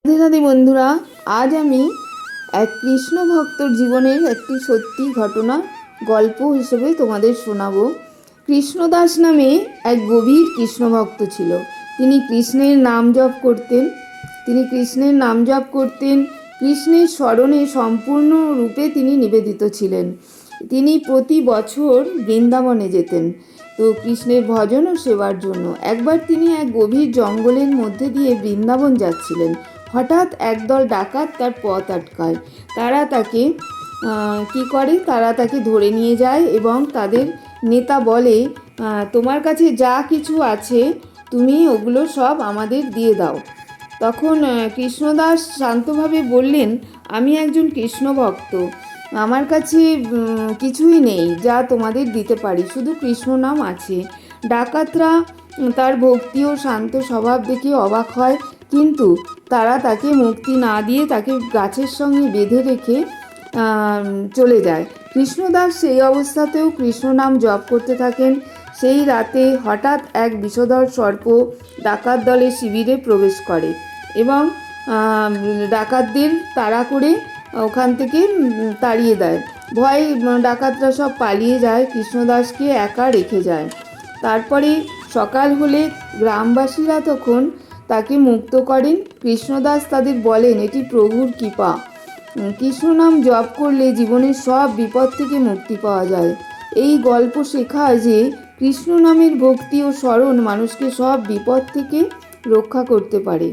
রাধে রাধে বন্ধুরা, আজ আমি এক কৃষ্ণ ভক্তর জীবনের একটি সত্যি ঘটনা গল্প হিসেবে তোমাদের শোনাবো। কৃষ্ণদাস নামে এক গভীর কৃষ্ণ ভক্ত ছিল। তিনি কৃষ্ণের নাম জপ করতেন। কৃষ্ণের স্মরণে সম্পূর্ণ রূপে তিনি নিবেদিত ছিলেন। তিনি প্রতি বছর বৃন্দাবনে যেতেন তো কৃষ্ণের ভজন ও সেবার জন্য। একবার তিনি এক গভীর জঙ্গলের মধ্যে দিয়ে বৃন্দাবন যাচ্ছিলেন। হঠাৎ একদল ডাকাত তার পথ আটকায়। তারা তাকে ধরে নিয়ে যায় এবং তাদের নেতা বলে, তোমার কাছে যা কিছু আছে তুমি ওগুলো সব আমাদের দিয়ে দাও। তখন কৃষ্ণদাস শান্তভাবে বললেন, আমি একজন কৃষ্ণ ভক্ত, আমার কাছে কিছুই নেই যা তোমাদের দিতে পারি, শুধু কৃষ্ণ নাম আছে। ডাকাতরা তার ভক্তি ও শান্ত স্বভাব দেখে অবাক হয়, কিন্তু তারা তাকে মুক্তি না দিয়ে তাকে গাছের সঙ্গে বেঁধে রেখে চলে যায়। কৃষ্ণদাস সেই অবস্থাতেও কৃষ্ণ নাম জপ করতে থাকেন। সেই রাতে হঠাৎ এক বিষধর সর্প ডাকাত দলের শিবিরে প্রবেশ করে এবং ডাকাতদের তাড়া করে ওখান থেকে তাড়িয়ে দেয়। ভয়ে ডাকাতরা সব পালিয়ে যায়, কৃষ্ণদাসকে একা রেখে যায়। তারপরে সকাল হলে গ্রামবাসীরা তখন তাকে মুক্ত করেন। কৃষ্ণদাস তাদের বলেন, এটি প্রভুর কৃপা। কৃষ্ণ নাম জপ করলে জীবনের সব বিপদ থেকে মুক্তি পাওয়া যায়। এই গল্প শেখায় যে কৃষ্ণ নামের ভক্তি ও স্মরণ মানুষকে সব বিপদ থেকে রক্ষা করতে পারে।